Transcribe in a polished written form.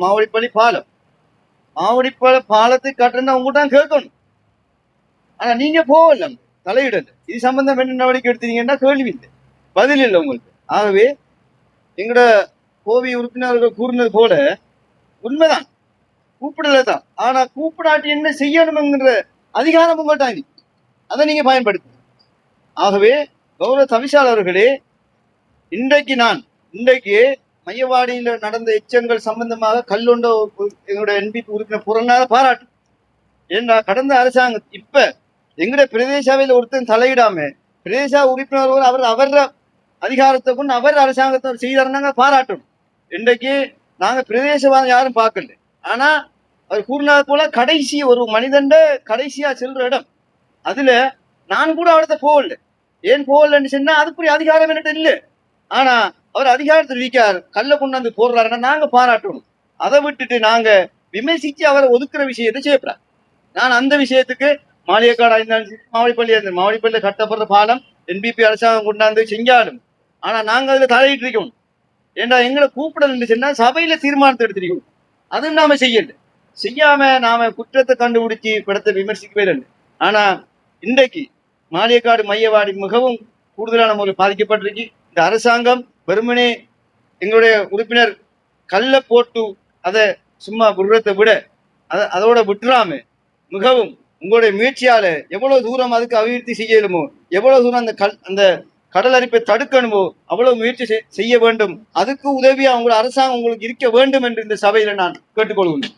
மாவடிப்பள்ளி பாலம். மாவடிப்பள்ளி பாலத்தை கட்டுறா உங்கள்கிட்ட தான் கேட்கணும். ஆனா நீங்க போகல, தலையிடல. இது சம்பந்தம் என்ன நடவடிக்கை எடுத்தீங்கன்னா கேள்வி இல்லை, பதில் இல்லை உங்களுக்கு. ஆகவே எங்களோட கோவி உறுப்பினர்கள் கூறினது போல உண்மைதான், கூப்பிடல தான். ஆனா கூப்பிடாட்டி என்ன செய்யணுங்கிற அதிகாரம் உங்கள்கிட்ட, அதை நீங்க பயன்படுத்து. ஆகவே கௌரவ தவிசாளர்களே, இன்றைக்கு மையவாடியில் நடந்த எச்சங்கள் சம்பந்தமாக கல்லொண்ட எங்களுடைய என்பிபி உறுப்பினர் புறநாத பாராட்டு. ஏன்னா கடந்த அரசாங்கம் இப்ப எங்களுடைய பிரதேச சபையில ஒருத்தன் தலையிடாம பிரதேச உறுப்பினர் அவர் அதிகாரத்தை கொண்டு அவர் அரசாங்கத்தை செய்தாருன்னாங்க பாராட்டணும். இன்றைக்கு நாங்க பிரதேசவாதம் யாரும் பார்க்கல. ஆனா அவர் கூறினது போல கடைசி ஒரு மனிதண்ட கடைசியா செல்ற இடம், அதுல நான் கூட அவர்கிட்ட போகல. ஏன் போகலன்னு சொன்னா அதுக்குரிய அதிகாரம் என்கிட்ட இல்லை. ஆனா அவர் அதிகாரத்தில் இருக்கார், கல்ல கொண்டாந்து போடுறாருன்னா நாங்க பாராட்டணும். அதை விட்டுட்டு நாங்க விமர்சிச்சு அவரை ஒதுக்குற விஷயத்தை செய்யப்படுறேன். நான் அந்த விஷயத்துக்கு மாளிகைக்காடா இருந்தாலும் சரி, மாவடிப்பள்ளியில கட்டப்படுற பாலம் என்பிபி அரசாங்கம் கொண்டாந்து செஞ்சாலும், ஆனா நாங்க அதுல தலையிட்டு இருக்கோம். ஏன்னா எங்களை கூப்பிடலன்னு சொன்னா சபையில தீர்மானத்தை எடுத்திருக்கோம். அதுவும் நாம செய்யாம நாம குற்றத்தை கண்டுபிடிச்சி படத்தை விமர்சிக்கவே இல்லை. ஆனா இன்றைக்கு மாளிகைக்காடு மையவாடி மிகவும் கூடுதலான முறையில் பாதிக்கப்பட்டிருக்கு. இந்த அரசாங்கம் வெறுமனே எங்களுடைய உறுப்பினர் கல்ல போட்டு அதை சும்மா விடுறதை விட அதோட விட்டுறாம மிகவும் உங்களுடைய முயற்சியால எவ்வளவு தூரம் அதுக்கு அபிவிருத்தி செய்யணுமோ, எவ்வளவு தூரம் அந்த கடல் அரிப்பை தடுக்கணுமோ அவ்வளவு முயற்சி செய்ய வேண்டும். அதுக்கு உதவியா உங்களோட அரசாங்கம் உங்களுக்கு இருக்க வேண்டும் என்று இந்த சபையில நான் கேட்டுக்கொள்கிறேன்.